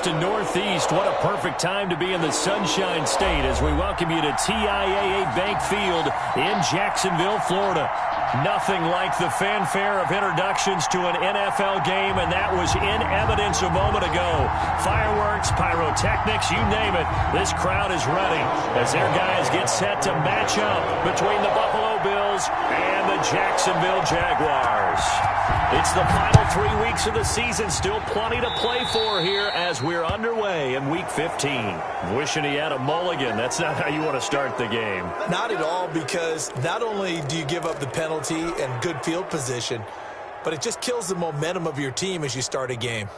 West and Northeast. What a perfect time to be in the Sunshine State as we welcome you to TIAA Bank Field in Jacksonville, Florida. Nothing like the fanfare of introductions to an NFL game, and that was in evidence a moment ago. Fireworks, pyrotechnics, you name it. This crowd is ready as their guys get set to match up between the Buffalo Bills and the Jacksonville Jaguars. It's the final 3 weeks of the season. Still plenty to play for here as we're underway in Week 15. Wishing he had a mulligan. That's not how you want to start the game. Not at all, because not only do you give up the penalty and good field position, but it just kills the momentum of your team as you start a game.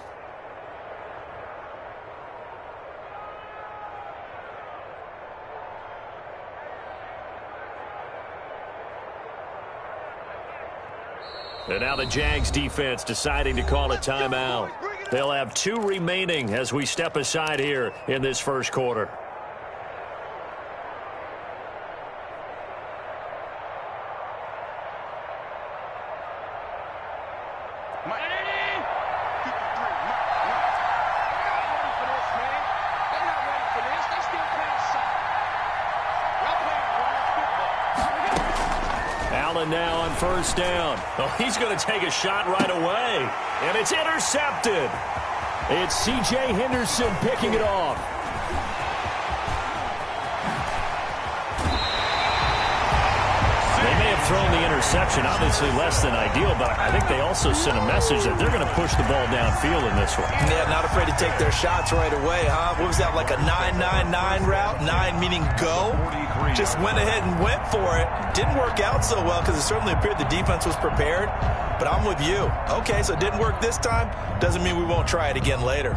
And now the Jags defense deciding to call a timeout. They'll have 2 remaining as we step aside here in this first quarter. Now on first down. Oh, he's going to take a shot right away. And it's intercepted. It's C.J. Henderson picking it off. They may have thrown the interception, obviously less than ideal, but I think they also sent a message that they're going to push the ball downfield in this one. Yeah, not afraid to take their shots right away, huh? What was that, like a 9-9-9 route? 9 meaning go? Just went ahead and went for it. Didn't work out so well because it certainly appeared the defense was prepared. But I'm with you. Okay, so it didn't work this time. Doesn't mean we won't try it again later.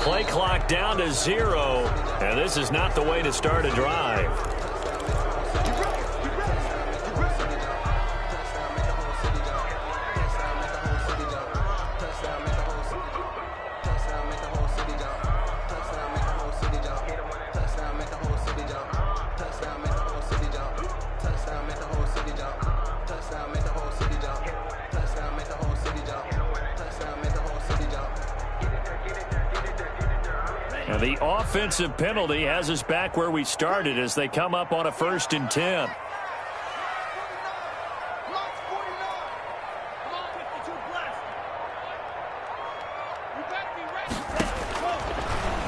Play clock down to 0, and this is not the way to start a drive. The offensive penalty has us back where we started as they come up on a 1st and 10.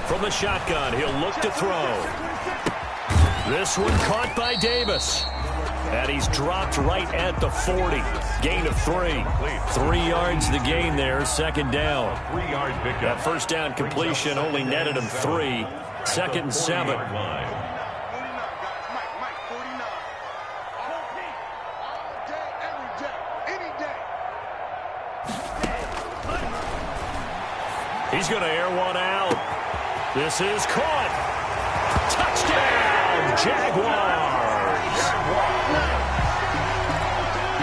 From the shotgun, he'll look to throw. This one caught by Davis. And he's dropped right at the 40. Gain of 3. 3 yards the gain there, 2nd down. 3-yard pickup. That first down completion only netted him 3. 2nd and 7. He's going to air one out. This is caught. Touchdown, Jaguars.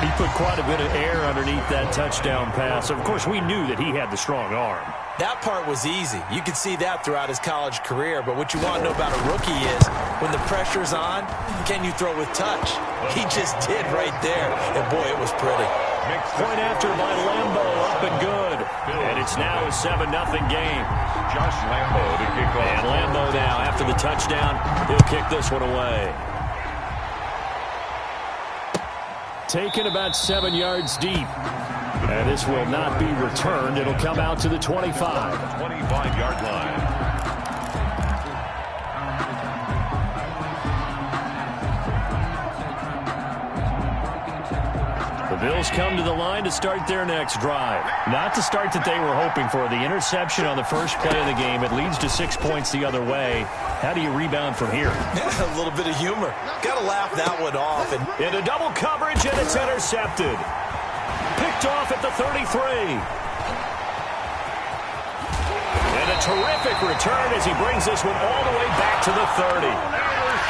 He put quite a bit of air underneath that touchdown pass. Of course, we knew that he had the strong arm. That part was easy. You could see that throughout his college career. But what you want to know about a rookie is when the pressure's on, can you throw with touch? He just did right there. And, boy, it was pretty. Point after by Lambo, up and good. And it's now a 7-0 game. Josh Lambo to kick off. And Lambo now, after the touchdown, he'll kick this one away. Taken about 7 yards deep. And this will not be returned. It'll come out to the 25. 25-yard line. The Bills come to the line to start their next drive. Not the start that they were hoping for. The interception on the first play of the game. It leads to 6 points the other way. How do you rebound from here? A little bit of humor. Got to laugh that one off. And into double coverage, and it's intercepted. Picked off at the 33. And a terrific return as he brings this one all the way back to the 30.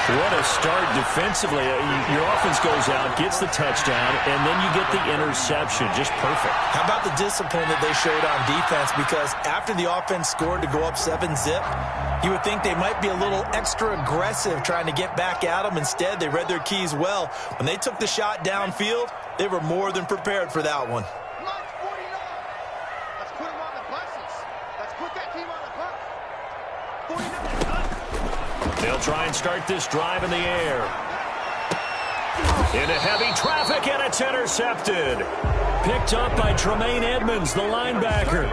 What a start defensively. Your offense goes out, gets the touchdown, and then you get the interception. Just perfect. How about the discipline that they showed on defense? Because after the offense scored to go up 7-zip, you would think they might be a little extra aggressive trying to get back at them. Instead, they read their keys well. When they took the shot downfield, they were more than prepared for that one. Let's put them on the buses. Let's put that team on the bus. 49. They'll try and start this drive in the air. Into heavy traffic, and it's intercepted. Picked up by Tremaine Edmonds, the linebacker.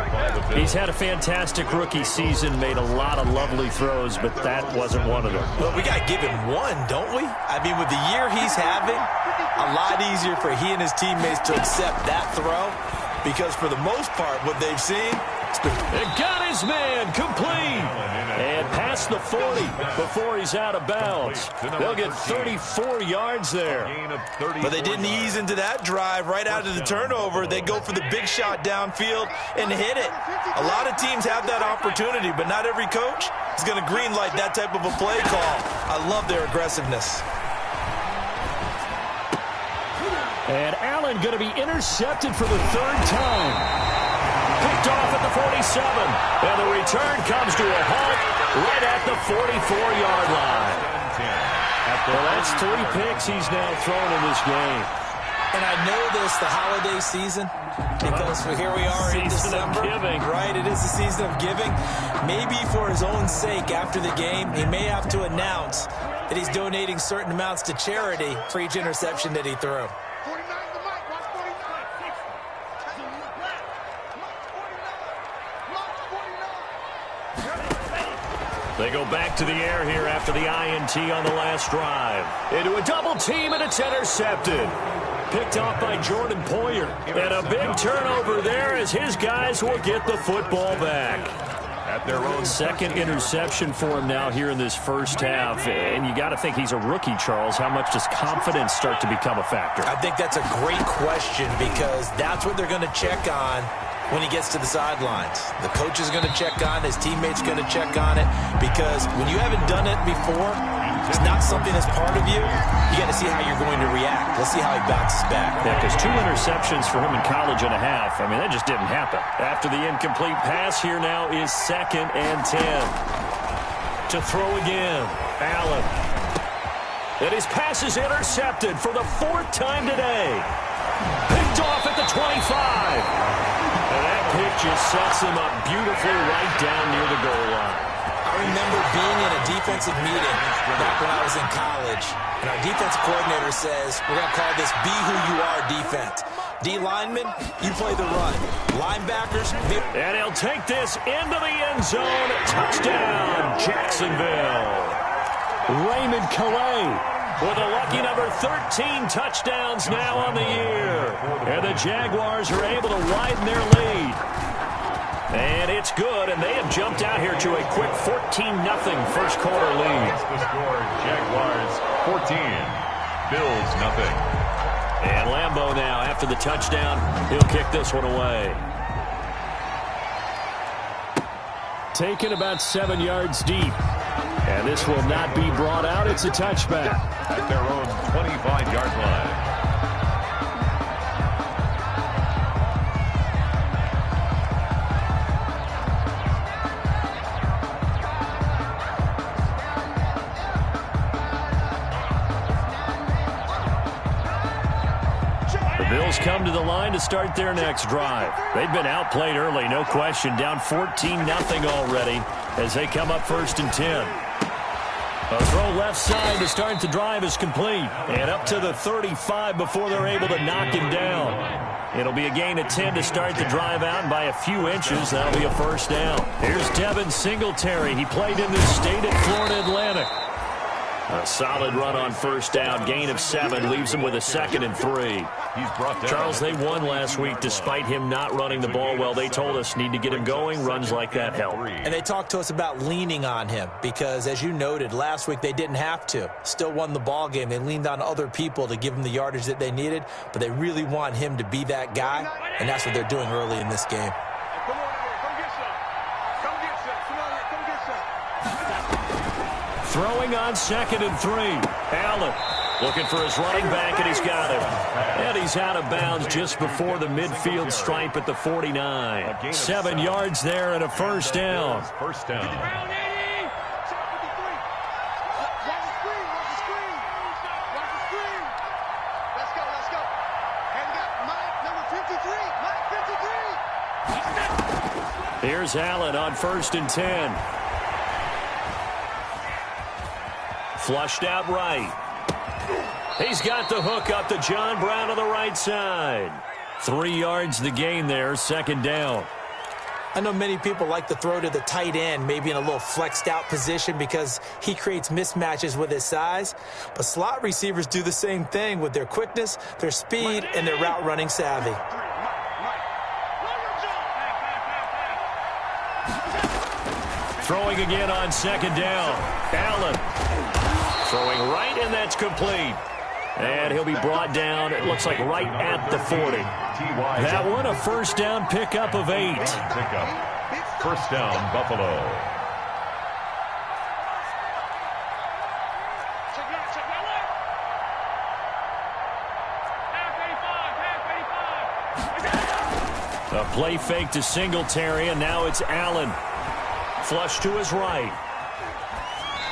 He's had a fantastic rookie season, made a lot of lovely throws, but that wasn't one of them. Well, we got to give him one, don't we? I mean, with the year he's having, a lot easier for he and his teammates to accept that throw, because for the most part, what they've seen, it got his man complete. And past the 40 before he's out of bounds. They'll get 34 yards there. But they didn't ease into that drive right out of the turnover. They go for the big shot downfield and hit it. A lot of teams have that opportunity, but not every coach is going to greenlight that type of a play call. I love their aggressiveness. And Allen going to be intercepted for the third time. Picked off at the 47. And the return comes to a halt right at the 44-yard line. Well, that's 3 picks he's now thrown in this game. And I know this, the holiday season, because here we are in December. Giving. Right, it is the season of giving. Maybe for his own sake after the game, he may have to announce that he's donating certain amounts to charity for each interception that he threw. 49 the mic. Watch 49. They go back to the air here after the INT on the last drive. Into a double team, and it's intercepted. Picked off by Jordan Poyer. And a big turnover there as his guys will get the football back. At their own second interception for him now here in this first half. And you got to think he's a rookie, Charles. How much does confidence start to become a factor? I think that's a great question, because that's what they're going to check on when he gets to the sidelines. The coach is going to check on it. His teammates going to check on it, because when you haven't done it before, it's not something that's part of you. You got to see how you're going to react. Let's see how he bounces back. Yeah, because 2 interceptions for him in college and a half. I mean, that just didn't happen. After the incomplete pass, here now is 2nd and 10. To throw again, Allen. And his pass is intercepted for the 4th time today. Picked off at the 25. And that pick just sets him up beautifully right down near the goal line. I remember being in a defensive meeting back when I was in college, and our defensive coordinator says, we're going to call this Be Who You Are defense. D linemen, you play the run. Linebackers, and he'll take this into the end zone. Touchdown, Jacksonville. Raymond Calais with a lucky number 13 touchdowns now on the year. And the Jaguars are able to widen their lead. And it's good, and they have jumped out here to a quick 14-0 first quarter lead. The score, Jaguars 14, Bills nothing. And Lambeau now, after the touchdown, he'll kick this one away. Taken about 7 yards deep. And this will not be brought out. It's a touchback. At their own 25-yard line. Bills come to the line to start their next drive. They've been outplayed early, no question. Down 14-0 already as they come up 1st and 10. A throw left side to start the drive is complete. And up to the 35 before they're able to knock him down. It'll be a gain of 10 to start the drive out, and by a few inches, that'll be a first down. Here's Devin Singletary. He played in this state at Florida Atlantic. A solid run on first down. Gain of 7 leaves him with a 2nd and 3. Charles, they won last week despite him not running the ball well. They told us need to get him going. Runs like that help. And they talked to us about leaning on him because, as you noted, last week they didn't have to. Still won the ball game. They leaned on other people to give them the yardage that they needed, but they really want him to be that guy, and that's what they're doing early in this game. Throwing on 2nd and 3. Allen looking for his running back, and he's got him. And he's out of bounds just before the midfield stripe at the 49. 7 yards there and a first down. First down. Here's Allen on 1st and 10. Flushed out right. He's got the hook up to John Brown on the right side. 3 yards the gain there, 2nd down. I know many people like to throw to the tight end, maybe in a little flexed out position because he creates mismatches with his size. But slot receivers do the same thing with their quickness, their speed, and their route running savvy. Throwing again on 2nd down. Allen throwing right, and that's complete. And he'll be brought down, it looks like right at the 40. That one a first down pickup of 8. Pickup. First down, Buffalo. A play fake to Singletary, and now it's Allen. Flush to his right.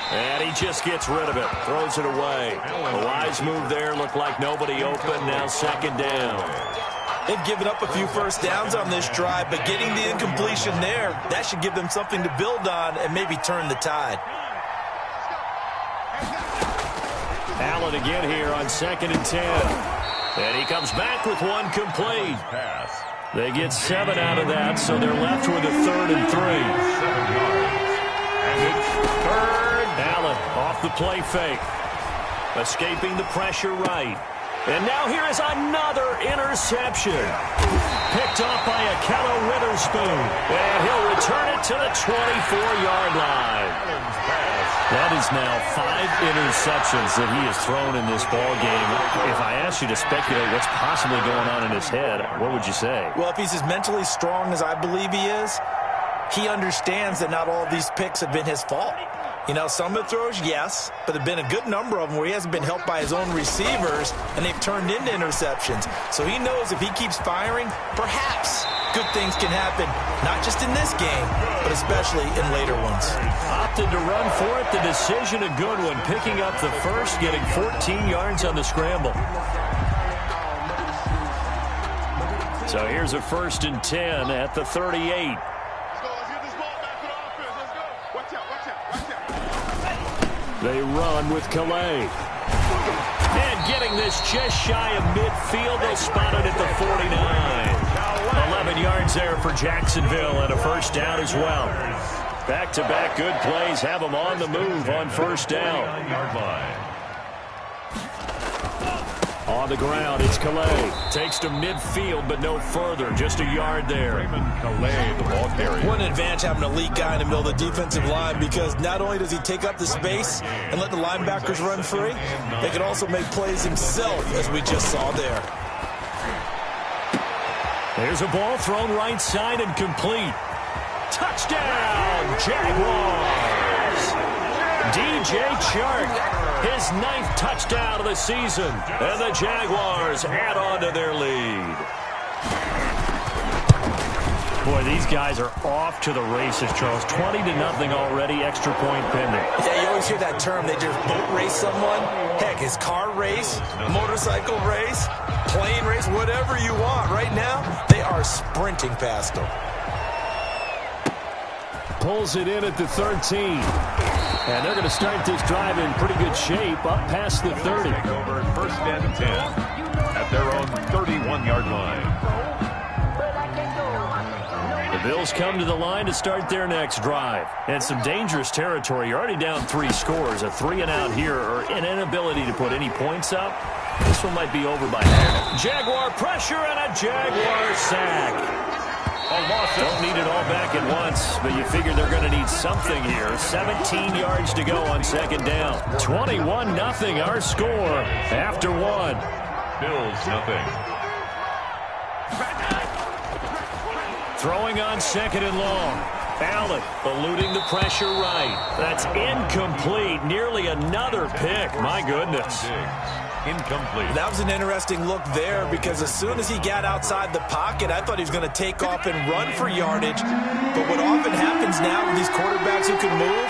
And he just gets rid of it. Throws it away. A wise move there. Looked like nobody open. Now 2nd down. They've given up a few first downs on this drive, but getting the incompletion there, that should give them something to build on and maybe turn the tide. Allen again here on 2nd and 10. And he comes back with one complete. Pass. They get 7 out of that, so they're left with a 3rd and 3. 7 yards. And it's 3rd. Allen off the play fake. Escaping the pressure right. And now here is another interception. Picked off by Akello Witherspoon. And he'll return it to the 24-yard line. That is now 5 interceptions that he has thrown in this ball game. If I asked you to speculate what's possibly going on in his head, what would you say? Well, if he's as mentally strong as I believe he is, he understands that not all of these picks have been his fault. You know, some of the throws, yes, but there have been a good number of them where he hasn't been helped by his own receivers, and they've turned into interceptions. So he knows if he keeps firing, perhaps good things can happen, not just in this game, but especially in later ones. Opted to run for it. The decision, a good one. Picking up the first, getting 14 yards on the scramble. So here's a 1st and 10 at the 38. They run with Calais. And getting this just shy of midfield. They'll spot it at the 49. 11 yards there for Jacksonville and a first down as well. Back-to-back good plays have them on the move on first down. Yard line. On the ground, it's Calais. Takes to midfield, but no further. Just a yard there. Raymond Calais, the ball carrier. What an advantage having an elite guy in the middle of the defensive line, because not only does he take up the space and let the linebackers run free, they can also make plays himself, as we just saw there. There's a ball thrown right side and complete. Touchdown, Jaguars! DJ Chark, his 9th touchdown of the season, and the Jaguars add on to their lead. Boy, these guys are off to the races, Charles. 20-0 already, extra point pending. Yeah, you always hear that term. They just boat race someone. Heck, his car race, motorcycle race, plane race, whatever you want. Right now, they are sprinting past them. Pulls it in at the 13. And they're going to start this drive in pretty good shape, up past the 30. Take over 1st and 10 at their own 31-yard line. The Bills come to the line to start their next drive. And some dangerous territory. You're already down 3 scores. A 3-and-out here, or an inability to put any points up. This one might be over by now. Jaguar pressure and a Jaguar sack. Don't need it all back at once, but you figure they're going to need something here. 17 yards to go on 2nd down. 21-0 our score after 1. Bills, nothing. Throwing on 2nd and long. Allen eluding the pressure right. That's incomplete. Nearly another pick. My goodness. Incomplete. That was an interesting look there because as soon as he got outside the pocket, I thought he was going to take off and run for yardage. But what often happens now with these quarterbacks who can move,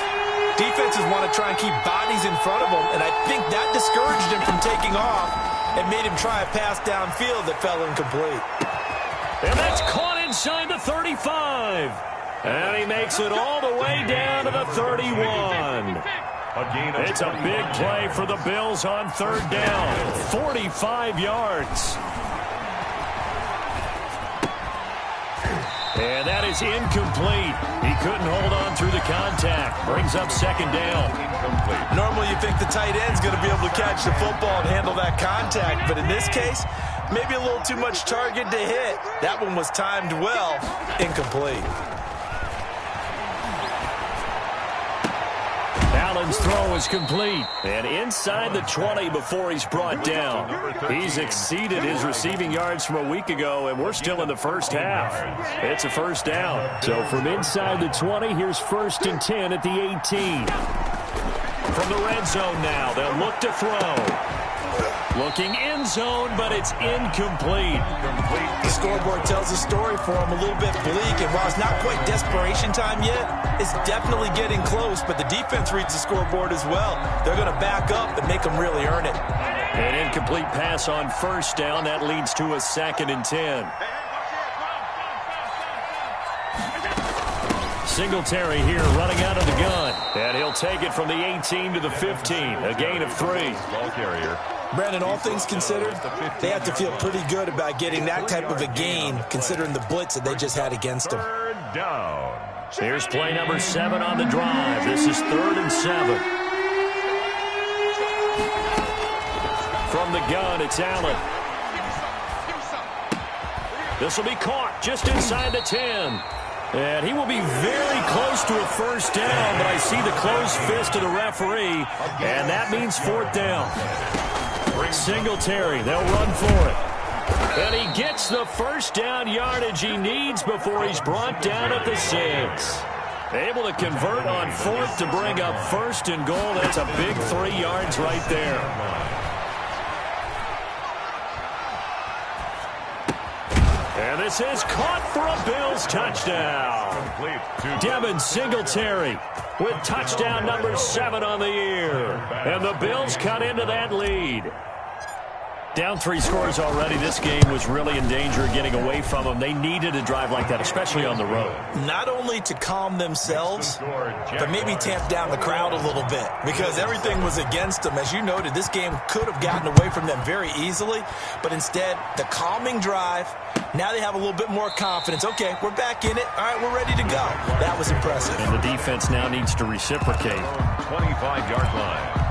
defenses want to try and keep bodies in front of them, and I think that discouraged him from taking off and made him try a pass downfield that fell incomplete. And that's caught inside the 35. And he makes it all the way down to the 31. It's a big play for the Bills on third down. 45 yards. And that is incomplete. He couldn't hold on through the contact. Brings up second down. Normally you think the tight end's going to be able to catch the football and handle that contact, but in this case, maybe a little too much target to hit. That one was timed well. Incomplete. Allen's throw is complete. And inside the 20 before he's brought down. He's exceeded his receiving yards from a week ago, and we're still in the first half. It's a first down. So from inside the 20, here's 1st and 10 at the 18. From the red zone now, they'll look to throw. Looking end zone, but it's incomplete. The scoreboard tells the story for him, a little bit bleak, and while it's not quite desperation time yet, it's definitely getting close, but the defense reads the scoreboard as well. They're going to back up and make them really earn it. An incomplete pass on first down. That leads to a 2nd and 10. Singletary here running out of the gun. And he'll take it from the 18 to the 15. A gain of 3. Ball carrier. Brandon, all things considered, they have to feel pretty good about getting that type of a gain, considering the blitz that they just had against them. Third down. Here's play number 7 on the drive. This is 3rd and 7. From the gun, it's Allen. This will be caught just inside the 10. And he will be very close to a first down, but I see the closed fist of the referee, and that means 4th down. Singletary, they'll run for it. And he gets the first down yardage he needs before he's brought down at the 6. Able to convert on 4th to bring up 1st and goal. That's a big 3 yards right there. And this is caught for a Bills touchdown. Devin Singletary with touchdown number 7 on the year. And the Bills cut into that lead. Down 3 scores already. This game was really in danger of getting away from them. They needed a drive like that, especially on the road. Not only to calm themselves, but maybe tamp down the crowd a little bit because everything was against them. As you noted, this game could have gotten away from them very easily, but instead, the calming drive, now they have a little bit more confidence. Okay, we're back in it. All right, we're ready to go. That was impressive. And the defense now needs to reciprocate. 25-yard line.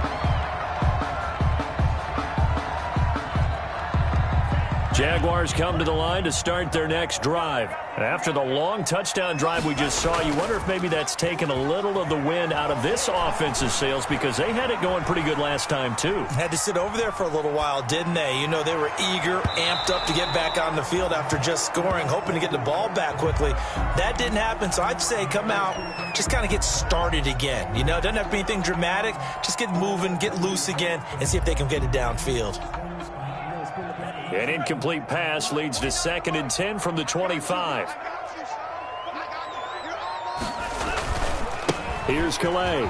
Jaguars come to the line to start their next drive. After the long touchdown drive we just saw, you wonder if maybe that's taken a little of the wind out of this offensive sails because they had it going pretty good last time, too. Had to sit over there for a little while, didn't they? You know, they were eager, amped up to get back on the field after just scoring, hoping to get the ball back quickly. That didn't happen, so I'd say come out, just kind of get started again. You know, it doesn't have to be anything dramatic. Just get moving, get loose again, and see if they can get it downfield. An incomplete pass leads to 2nd and 10 from the 25. Here's Calais.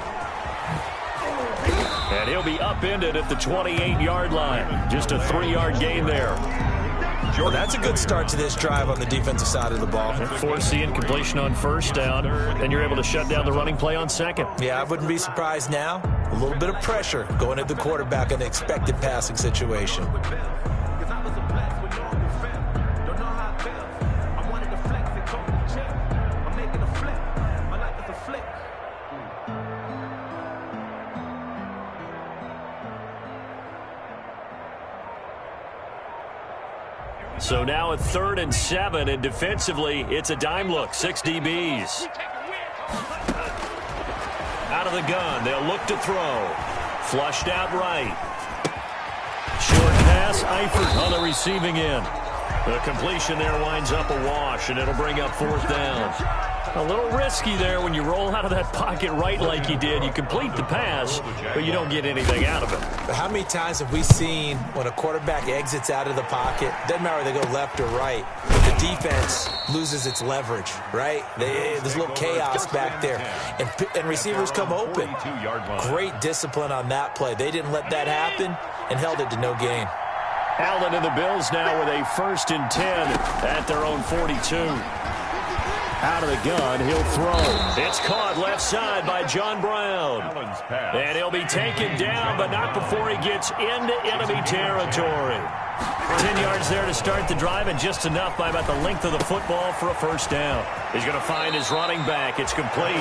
And he'll be upended at the 28-yard line. Just a 3-yard gain there. Well, that's a good start to this drive on the defensive side of the ball. Force the incompletion on first down, and you're able to shut down the running play on 2nd. Yeah, I wouldn't be surprised now. A little bit of pressure going at the quarterback in an expected passing situation. So now at 3rd and 7, and defensively, it's a dime look. 6 DBs. Out of the gun, they'll look to throw. Flushed out right. Short pass, Eifert on the receiving end. The completion there winds up a wash, and it'll bring up 4th down. A little risky there when you roll out of that pocket right like you did. You complete the pass, but you don't get anything out of it. But how many times have we seen when a quarterback exits out of the pocket, doesn't matter whether they go left or right, but the defense loses its leverage, right? There's a little chaos back there, and receivers come open. Great discipline on that play. They didn't let that happen and held it to no gain. Allen and the Bills now with a 1st and 10 at their own 42. Out of the gun, he'll throw. It's caught left side by John Brown. And he'll be taken down, but not before he gets into enemy territory. 10 yards there to start the drive, and just enough by about the length of the football for a 1st down. He's going to find his running back. It's complete.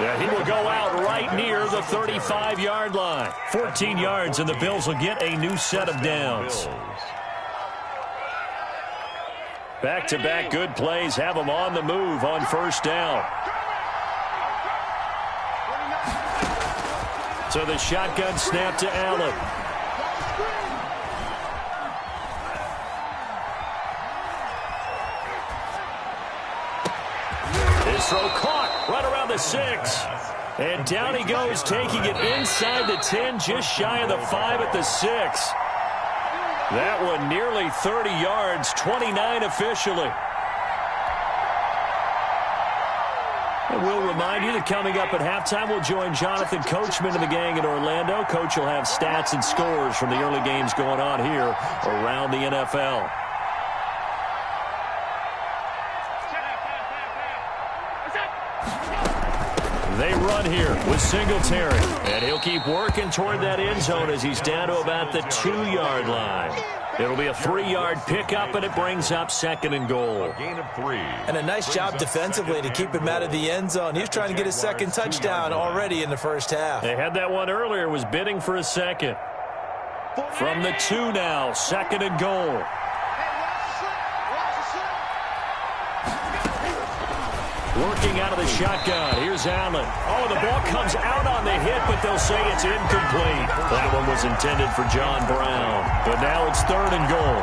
Yeah, he will go out right near the 35-yard line. 14 yards, and the Bills will get a new set of downs. Back-to-back good plays have them on the move on 1st down. So the shotgun snap to Allen. His throw caught right around the 6. And down he goes, taking it inside the 10, just shy of the 5 at the 6. That one nearly 30 yards, 29 officially. And we'll remind you that coming up at halftime, we'll join Jonathan Coachman and the gang in Orlando. Coach will have stats and scores from the early games going on here around the NFL. They run here with Singletary, and he'll keep working toward that end zone as he's down to about the 2-yard line. It'll be a 3-yard pickup, and it brings up 2nd and goal. A gain of 3. And a nice job defensively to keep him out of the end zone. He was trying to get his 2nd touchdown already in the 1st half. They had that one earlier, was bidding for a 2nd. From the 2 now, 2nd and goal. Working out of the shotgun. Here's Allen. Oh, the ball comes out on the hit, but they'll say it's incomplete. That one was intended for John Brown. But now it's 3rd and goal.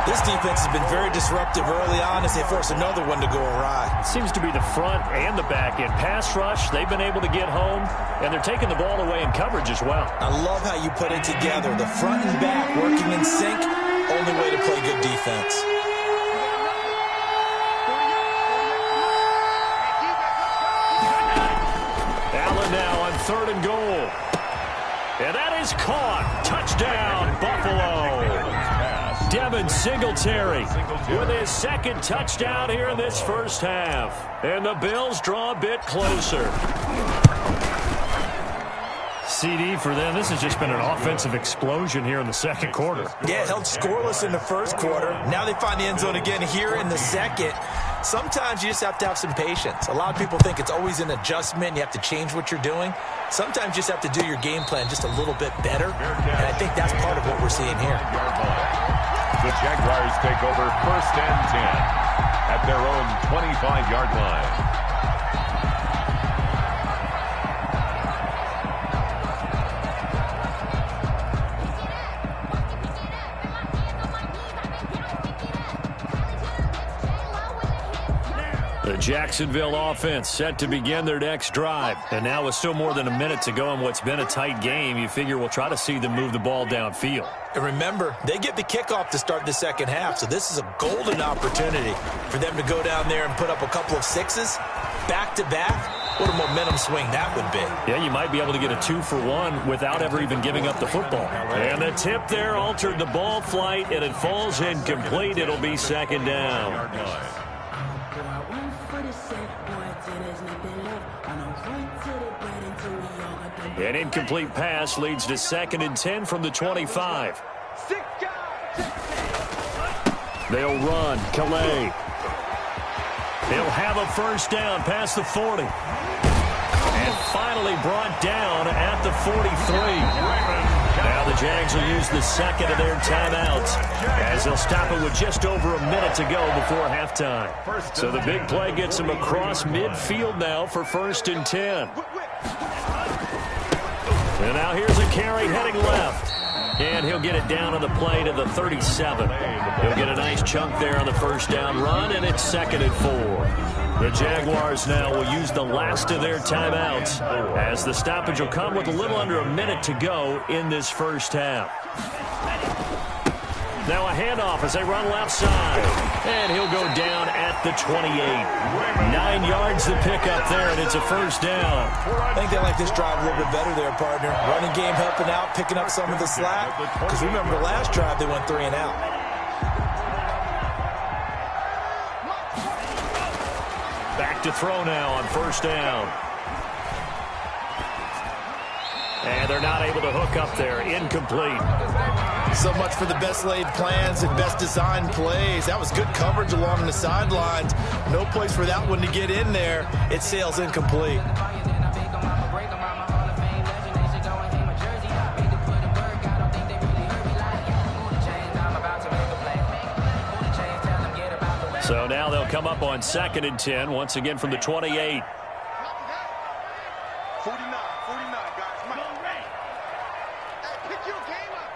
This defense has been very disruptive early on as they force another one to go awry. It seems to be the front and the back end. Pass rush, they've been able to get home, and they're taking the ball away in coverage as well. I love how you put it together. The front and back working in sync, only way to play good defense. Now on 3rd and goal. And that is caught. Touchdown, Buffalo. Devin Singletary with his 2nd touchdown here in this 1st half. And the Bills draw a bit closer. CD for them. This has just been an offensive explosion here in the 2nd quarter. Yeah, held scoreless in the 1st quarter. Now they find the end zone again here in the 2nd. Sometimes you just have to have some patience. A lot of people think it's always an adjustment. You have to change what you're doing. Sometimes you just have to do your game plan just a little bit better. And I think that's part of what we're seeing here. The Jaguars take over 1st and 10 at their own 25-yard line. The Jacksonville offense set to begin their next drive. And now with still more than a minute to go in what's been a tight game, you figure we'll try to see them move the ball downfield. And remember, they get the kickoff to start the 2nd half, so this is a golden opportunity for them to go down there and put up a couple of 6s back-to-back. What a momentum swing that would be. Yeah, you might be able to get a 2-for-1 without ever even giving up the football. And the tip there altered the ball flight, and it falls incomplete. It'll be 2nd down. An incomplete pass leads to 2nd and 10 from the 25. They'll run. Calais. They'll have a 1st down past the 40. And finally brought down at the 43. Now the Jags will use the 2nd of their timeouts as they'll stop it with just over a minute to go before halftime. So the big play gets them across midfield now for 1st and 10. And now here's a carry heading left. And he'll get it down on the play to the 37. He'll get a nice chunk there on the first down run, and it's 2nd and 4. The Jaguars now will use the last of their timeouts as the stoppage will come with a little under a minute to go in this first half. Now a handoff as they run left side. And he'll go down at the 28. 9 yards to pick up there, and it's a first down. I think they like this drive a little bit better there, partner. Running game helping out, picking up some of the slack. Because remember the last drive, they went 3 and out. Back to throw now on first down. And they're not able to hook up there. Incomplete. So much for the best laid plans and best designed plays. That was good coverage along the sidelines. No place for that one to get in there. It sails incomplete. So now they'll come up on 2nd and 10, once again from the 28. 49, guys. Come on. Hey, pick your game up.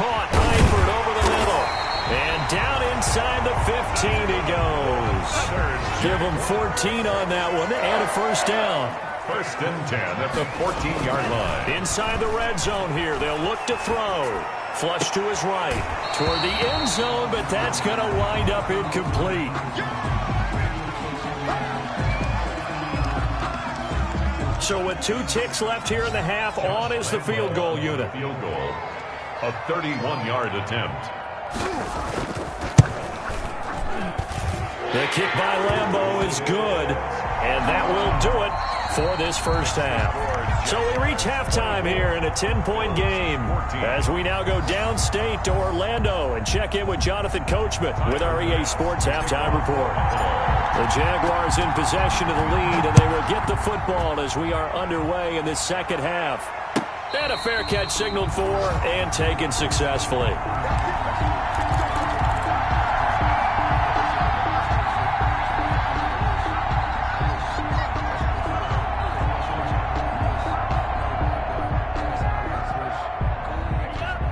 Caught Eifert over the middle. And down inside the 15 he goes. Give him 14 on that one and a first down. 1st and 10 at the 14-yard line. Inside the red zone here. They'll look to throw. Flush to his right. Toward the end zone, but that's going to wind up incomplete. So with 2 ticks left here in the half, on is the field goal unit. Field goal. A 31-yard attempt. The kick by Lambeau is good, and that will do it for this first half. So we reach halftime here in a 10-point game as we now go downstate to Orlando and check in with Jonathan Coachman with our EA Sports Halftime Report. The Jaguars in possession of the lead, and they will get the football as we are underway in this second half. And a fair catch signaled for and taken successfully.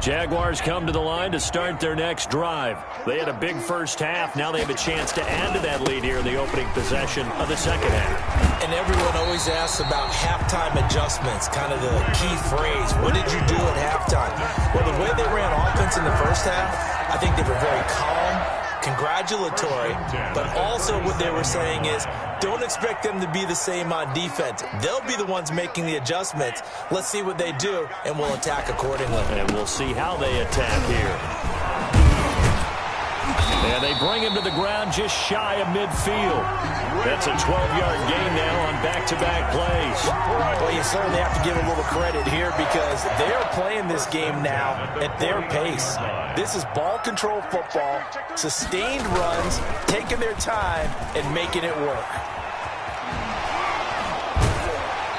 Jaguars come to the line to start their next drive. They had a big first half. Now they have a chance to add to that lead here in the opening possession of the second half. And everyone always asks about halftime adjustments, kind of the key phrase. What did you do at halftime? Well, the way they ran offense in the first half, I think they were very calm, congratulatory, but also what they were saying is don't expect them to be the same on defense. They'll be the ones making the adjustments. Let's see what they do, and we'll attack accordingly. And we'll see how they attack here. And they bring him to the ground just shy of midfield. That's a 12-yard gain now on back-to-back plays. Well, you certainly have to give a little credit here because they are playing this game now at their pace. This is ball control football, sustained runs, taking their time, and making it work.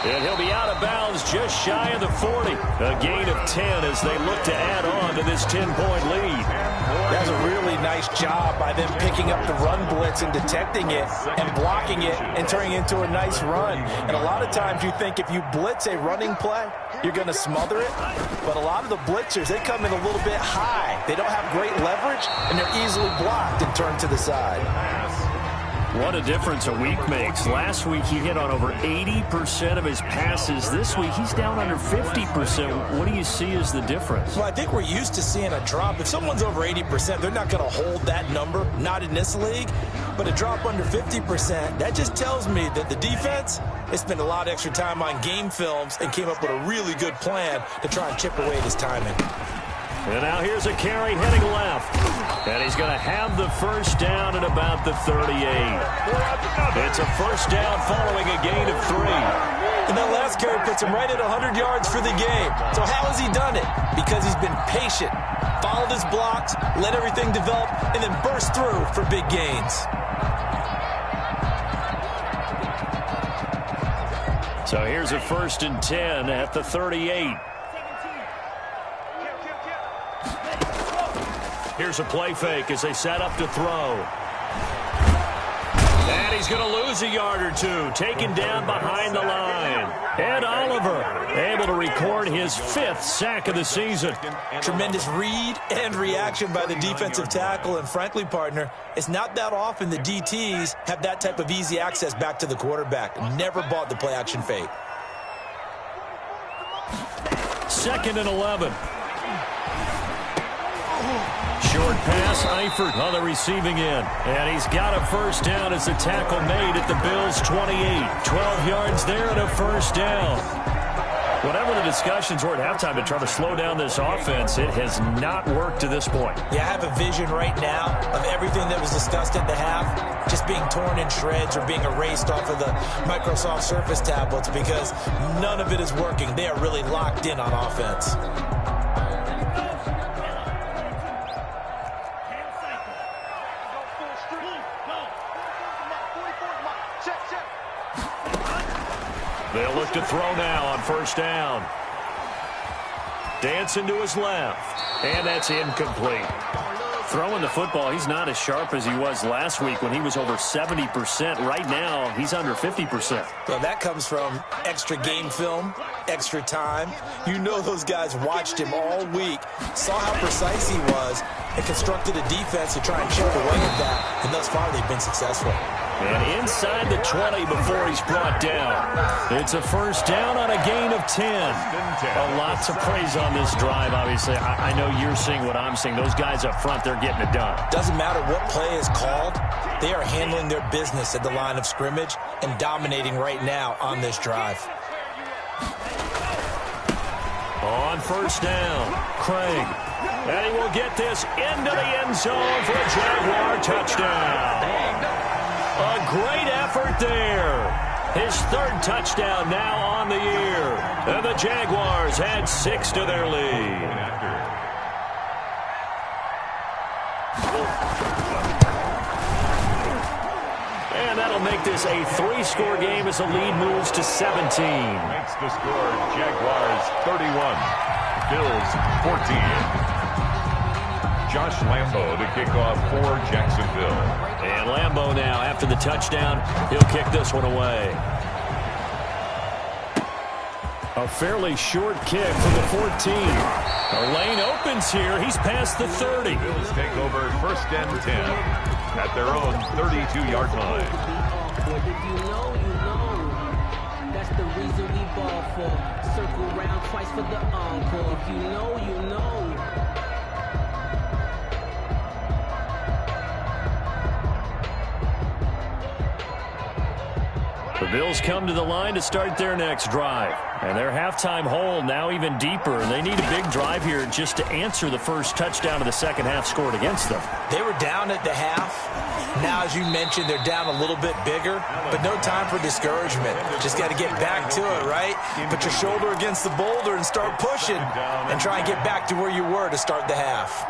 And he'll be out of bounds just shy of the 40. A gain of 10 as they look to add on to this 10-point lead. That's a really nice job by them picking up the run blitz and detecting it and blocking it and turning it into a nice run. And a lot of times you think if you blitz a running play, you're going to smother it. But a lot of the blitzers, they come in a little bit high. They don't have great leverage, and they're easily blocked and turned to the side. What a difference a week makes. Last week he hit on over 80% of his passes. This week he's down under 50%. What do you see as the difference? Well, I think we're used to seeing a drop. If someone's over 80%, they're not going to hold that number, not in this league. But a drop under 50%, that just tells me that the defense, they spent a lot of extra time on game films and came up with a really good plan to try and chip away at his timing. And now here's a carry heading left. And he's going to have the first down at about the 38. It's a first down following a gain of 3. And that last carry puts him right at 100 yards for the game. So how has he done it? Because he's been patient, followed his blocks, let everything develop, and then burst through for big gains. So here's a 1st and 10 at the 38. Here's a play fake as they set up to throw. And he's going to lose a yard or two, taken down behind the line. Ed Oliver able to record his 5th sack of the season. Tremendous read and reaction by the defensive tackle. And frankly, partner, it's not that often the DTs have that type of easy access back to the quarterback. Never bought the play-action fake. 2nd and 11. Short pass, Eifert on the receiving end. And he's got a first down as the tackle made at the Bills' 28. 12 yards there and a first down. Whatever the discussions were at halftime to try to slow down this offense, it has not worked to this point. Yeah, I have a vision right now of everything that was discussed at the half just being torn in shreds or being erased off of the Microsoft Surface tablets because none of it is working. They are really locked in on offense. They'll look to throw now on first down. Dancing to his left. And that's incomplete. Throwing the football, he's not as sharp as he was last week when he was over 70%. Right now, he's under 50%. Well, that comes from extra game film, extra time. You know those guys watched him all week, saw how precise he was, and constructed a defense to try and chip away at that. And thus far, they've been successful. And inside the 20 before he's brought down. It's a first down on a gain of 10. A lot to praise on this drive, obviously. I know you're seeing what I'm seeing. Those guys up front, they're getting it done. Doesn't matter what play is called. They are handling their business at the line of scrimmage and dominating right now on this drive. On first down, Craig. And he will get this into the end zone for a Jaguar touchdown. A great effort there. His 3rd touchdown now on the year. And the Jaguars add 6 to their lead. And that'll make this a 3-score game as the lead moves to 17. Makes the score Jaguars 31, Bills 14. Josh Lambo to kick off for Jacksonville. And Lambo now, after the touchdown, he'll kick this one away. A fairly short kick from the 14. The lane opens here. He's past the 30. Bills take over 1st and 10 at their own 32-yard line. If you know, you know. That's the reason we ball for. Circle round twice for the encore. If you know, you know. The Bills come to the line to start their next drive. And their halftime hole now even deeper. And they need a big drive here just to answer the first touchdown of the second half scored against them. They were down at the half. Now, as you mentioned, they're down a little bit bigger, but no time for discouragement. Just got to get back to it, right? Put your shoulder against the boulder and start pushing and try and get back to where you were to start the half.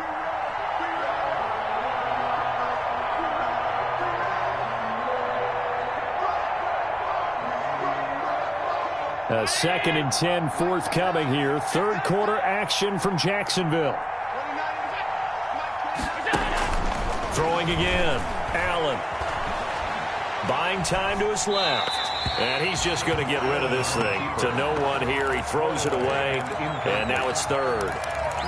A 2nd and 10 forthcoming here. 3rd quarter action from Jacksonville. Throwing again. Allen. Buying time to his left. And he's just going to get rid of this thing. To no one here. He throws it away. And now it's 3rd.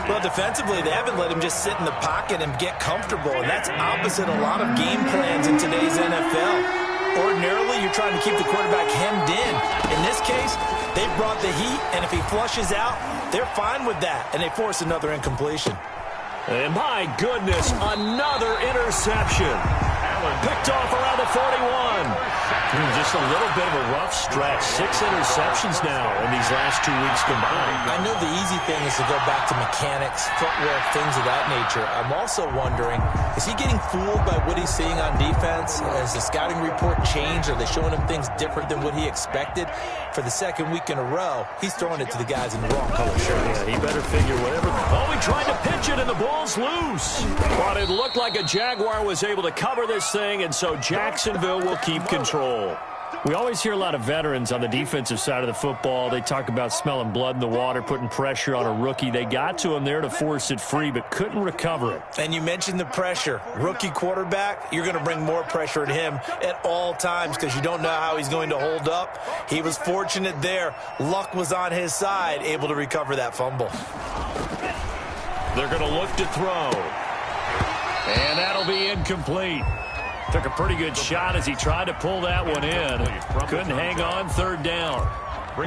Well, defensively, they haven't let him just sit in the pocket and get comfortable. And that's opposite a lot of game plans in today's NFL. Ordinarily, you're trying to keep the quarterback hemmed in. In this case, they brought the heat, and if he flushes out, they're fine with that, and they force another incompletion. And my goodness, another interception. Picked off around the 41. Just a little bit of a rough stretch. 6 interceptions now in these last 2 weeks combined. I know the easy thing is to go back to mechanics, footwork, things of that nature. I'm also wondering, is he getting fooled by what he's seeing on defense? Has the scouting report changed? Are they showing him things different than what he expected? For the 2nd week in a row, he's throwing it to the guys in the wrong color shirts. Yeah, he better figure whatever. Oh, he tried to pitch it, and the ball's loose. But it looked like a Jaguar was able to cover this thing, and so Jacksonville will keep control. We always hear a lot of veterans on the defensive side of the football. They talk about smelling blood in the water, putting pressure on a rookie. They got to him there to force it free, but couldn't recover it. And you mentioned the pressure. Rookie quarterback, you're going to bring more pressure at him at all times because you don't know how he's going to hold up. He was fortunate there. Luck was on his side, able to recover that fumble. They're going to look to throw. And that'll be incomplete. Took a pretty good shot as he tried to pull that one in. Couldn't hang on, third down.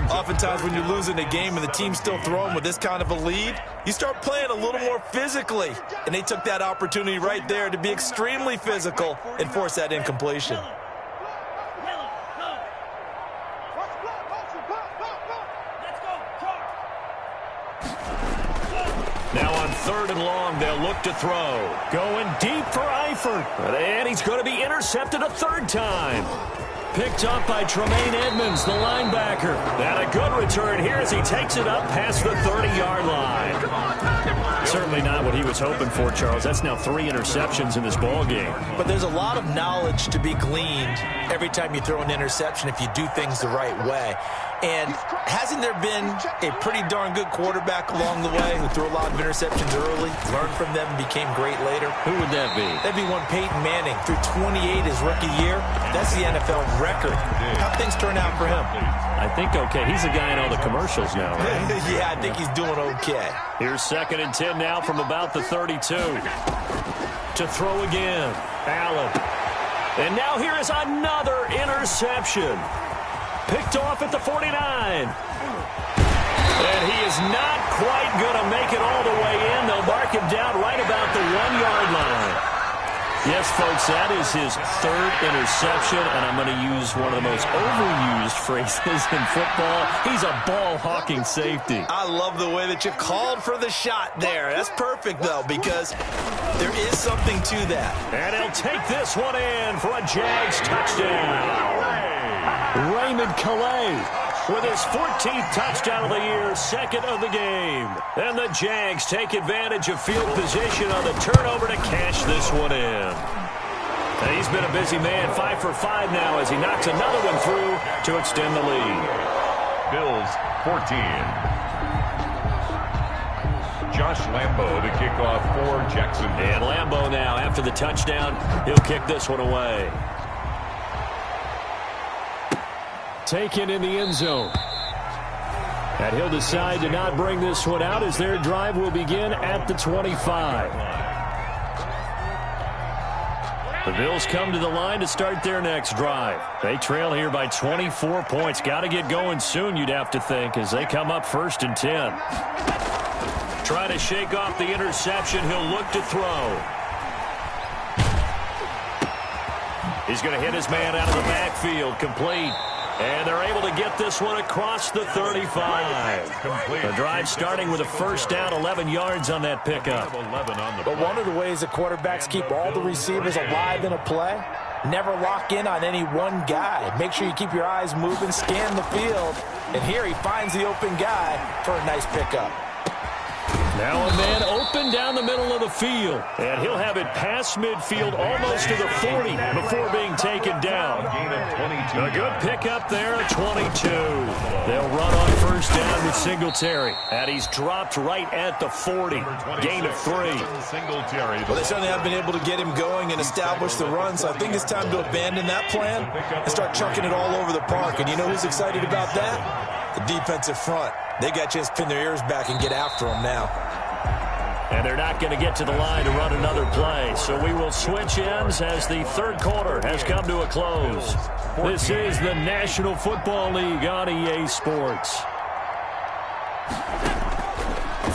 Oftentimes when you're losing a game and the team's still throwing with this kind of a lead, you start playing a little more physically. And they took that opportunity right there to be extremely physical and force that incompletion. Now on third and long, they'll look to throw. Going deep for Eifert. And he's going to be intercepted a third time. Picked up by Tremaine Edmonds, the linebacker. And a good return here as he takes it up past the 30-yard line. Certainly not what he was hoping for, Charles. That's now 3 interceptions in this ball game. But there's a lot of knowledge to be gleaned every time you throw an interception if you do things the right way. And hasn't there been a pretty darn good quarterback along the way who threw a lot of interceptions early, learned from them, and became great later? Who would that be? That'd be one Peyton Manning. Threw 28 his rookie year. That's the NFL record. How things turn out for him? I think okay. He's a guy in all the commercials now, right? Yeah, I think he's doing okay. Here's 2nd and 10 now from about the 32. To throw again. Allen. And now here is another interception. Picked off at the 49. And he is not quite going to make it all the way in. They'll mark him down right about the 1-yard line. Yes, folks, that is his 3rd interception, and I'm going to use one of the most overused phrases in football. He's a ball-hawking safety. I love the way that you called for the shot there. That's perfect, though, because there is something to that. And he'll take this one in for a Jags touchdown. Raymond Calais with his 14th touchdown of the year, 2nd of the game. And the Jags take advantage of field position on the turnover to cash this one in. And he's been a busy man, 5 for 5 now as he knocks another one through to extend the lead. Bills 14. Josh Lambo to kick off for Jacksonville. And Lambo now, after the touchdown, he'll kick this one away. Taken in the end zone. And he'll decide to not bring this one out as their drive will begin at the 25. The Bills come to the line to start their next drive. They trail here by 24 points. Got to get going soon, you'd have to think, as they come up 1st and 10. Try to shake off the interception. He'll look to throw. He's going to hit his man out of the backfield. Complete. And they're able to get this one across the 35. The drive starting with a first down, 11 yards on that pickup. But one of the ways that quarterbacks keep all the receivers alive in a play, never lock in on any one guy. Make sure you keep your eyes moving, scan the field. And here he finds the open guy for a nice pickup. Now a man open down the middle of the field. And he'll have it past midfield almost to the 40 before being taken down. A good pickup there at 22. They'll run on first down with Singletary. And he's dropped right at the 40. Gain of 3. Well, they certainly have been able to get him going and establish the run. So I think it's time to abandon that plan and start chucking it all over the park. And you know who's excited about that? The defensive front. They got a chance to pin their ears back and get after him now. And they're not going to get to the line to run another play. So we will switch ends as the 3rd quarter has come to a close. This is the National Football League on EA Sports.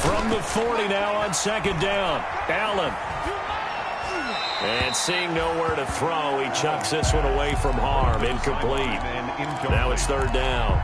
From the 40 now on 2nd down. Allen. And seeing nowhere to throw, he chucks this one away from harm. Incomplete. Now it's 3rd down.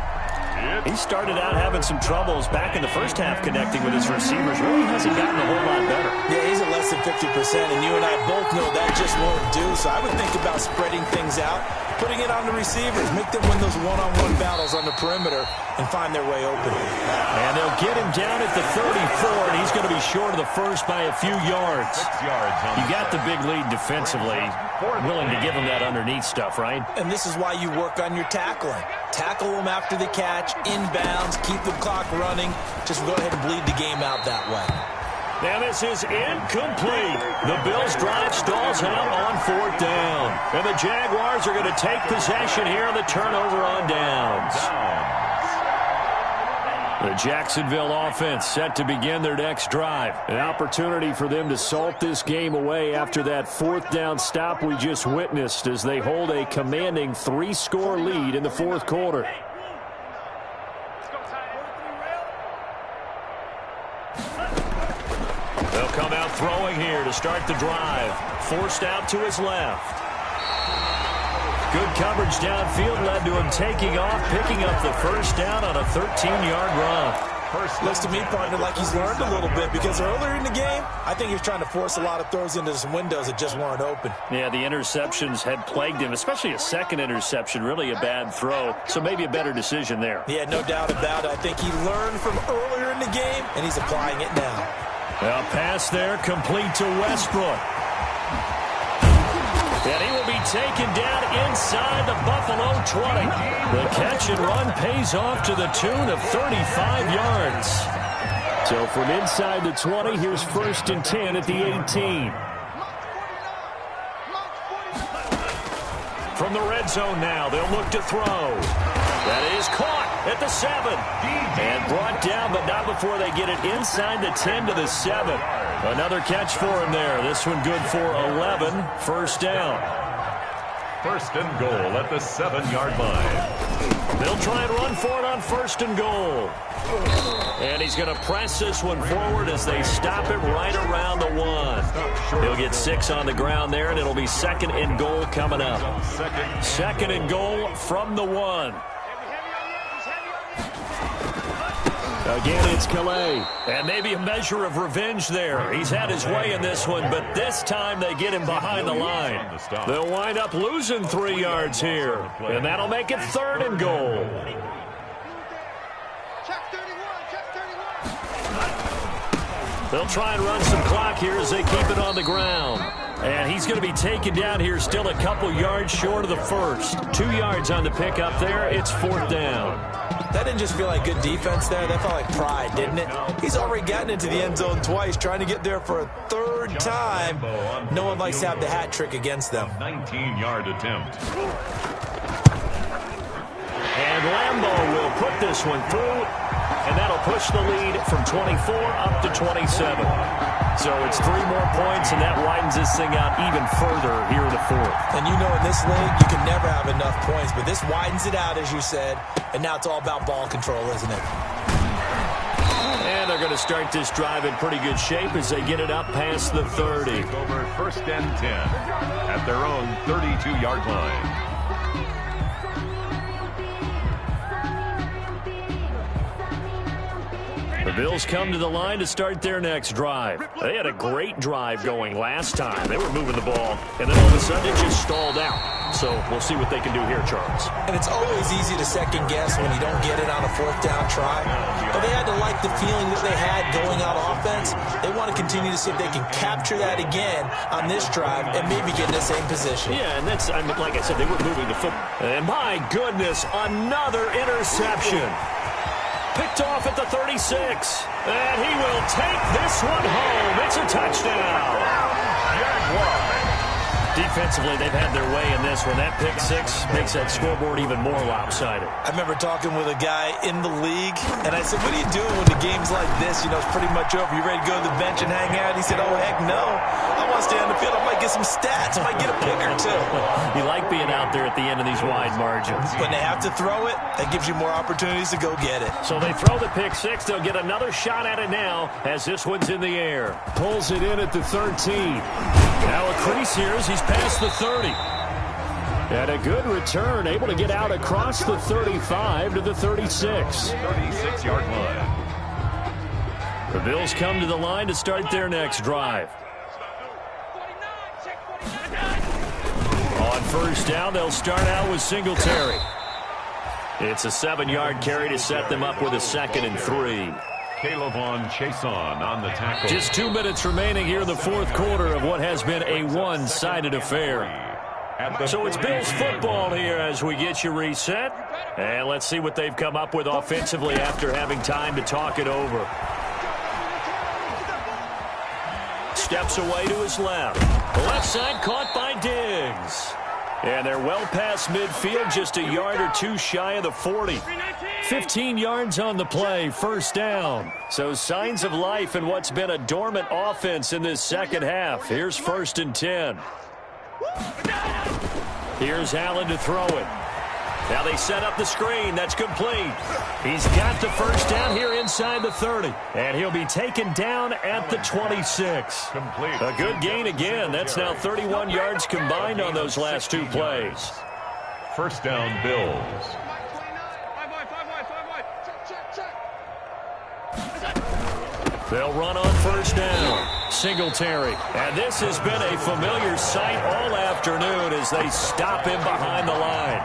He started out having some troubles back in the first half connecting with his receivers. Really hasn't gotten a whole lot better. Yeah, he's at less than 50%, and you and I both know that just won't do. So I would think about spreading things out, putting it on the receivers, make them win those one-on-one battles on the perimeter and find their way open. And they'll get him down at the 34, and he's going to be short of the first by a few yards. 6 yards. You got the big lead defensively, willing to give him that underneath stuff, right? And this is why you work on your tackling. Tackle them after the catch, inbounds, keep the clock running. Just go ahead and bleed the game out that way. Now this is incomplete. The Bills drive stalls out on 4th down. And the Jaguars are going to take possession here on the turnover on downs. The Jacksonville offense set to begin their next drive. An opportunity for them to salt this game away after that 4th down stop we just witnessed as they hold a commanding 3-score lead in the 4th quarter. They'll come out throwing here to start the drive. Forced out to his left. Good coverage downfield led to him taking off, picking up the first down on a 13-yard run. Looks to me, partner, like he's learned a little bit because earlier in the game, I think he was trying to force a lot of throws into some windows that just weren't open. Yeah, the interceptions had plagued him, especially a second interception, really a bad throw. So maybe a better decision there. Yeah, no doubt about it. I think he learned from earlier in the game, and he's applying it now. A pass there, complete to Westbrook. And he will be taken down inside the Buffalo 20. The catch and run pays off to the tune of 35 yards. So from inside the 20, here's 1st and 10 at the 18. From the red zone now, they'll look to throw. That is caught at the 7. And brought down, but not before they get it inside the 10 to the 7. Another catch for him there. This one good for 11. 1st down. 1st and goal at the 7-yard line. They'll try and run for it on 1st and goal. And he's going to press this one forward as they stop it right around the 1. He'll get 6 on the ground there, and it'll be 2nd and goal coming up. 2nd and goal from the 1. Again, it's Calais. And maybe a measure of revenge there. He's had his way in this one, but this time they get him behind the line. They'll wind up losing 3 yards here. And that'll make it 3rd and goal. They'll try and run some clock here as they keep it on the ground. And he's going to be taken down here still a couple yards short of the first. 2 yards on the pickup there. It's 4th down. That didn't just feel like good defense there. That felt like pride, didn't it? He's already gotten into the end zone twice, trying to get there for a 3rd time. No one likes to have the hat trick against them. 19-yard attempt. And Lambeau will put this one through, and that'll push the lead from 24 up to 27. So it's 3 more points, and that widens this thing out even further here in the 4th. And you know in this league, you can never have enough points, but this widens it out, as you said, and now it's all about ball control, isn't it? And they're going to start this drive in pretty good shape as they get it up past the 30. Over 1st and 10 at their own 32-yard line. The Bills come to the line to start their next drive. They had a great drive going last time. They were moving the ball, and then all of a sudden it just stalled out. So we'll see what they can do here, Charles. And it's always easy to second guess when you don't get it on a 4th down try. But they had to like the feeling that they had going out offense. They want to continue to see if they can capture that again on this drive and maybe get in the same position. Yeah, and that's, I mean, like I said, they were moving the football. And my goodness, another interception. Picked off at the 36. And he will take this one home. It's a touchdown. Defensively, they've had their way in this one. That pick 6 makes that scoreboard even more lopsided. I remember talking with a guy in the league, and I said, what are you doing when the game's like this? You know, it's pretty much over. You ready to go to the bench and hang out? He said, oh, heck no. I want to stay on the field. I might get some stats. I might get a pick or 2. You like being out there at the end of these wide margins. When they have to throw it, that gives you more opportunities to go get it. So they throw the pick 6. They'll get another shot at it now as this one's in the air. Pulls it in at the 13. Now a crease here as he's past the 30. And a good return, able to get out across the 35 to the 36. 36-yard line. The Bills come to the line to start their next drive. On first down, they'll start out with Singletary. It's a 7-yard carry to set them up with a 2nd and 3. Calebon Chason on the tackle. Just 2 minutes remaining here in the fourth quarter of what has been a one-sided affair. So it's Bills football here as we get you reset. And let's see what they've come up with offensively after having time to talk it over. Steps away to his left. Left side caught by Diggs. And they're well past midfield, just a yard or two shy of the 40. 15 yards on the play, first down. So signs of life in what's been a dormant offense in this second half. Here's 1st and 10. Here's Allen to throw it. Now they set up the screen. That's complete. He's got the first down here inside the 30. And he'll be taken down at the 26. Complete. A good gain again. That's now 31 yards combined on those last 2 plays. First down, Bills. They'll run on first down. Singletary. And this has been a familiar sight all afternoon as they stop him behind the line.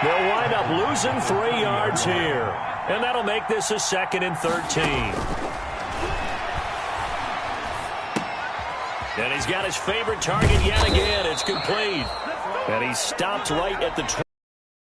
They'll wind up losing 3 yards here. And that'll make this a 2nd and 13. And he's got his favorite target yet again. It's complete. And he stopped right at the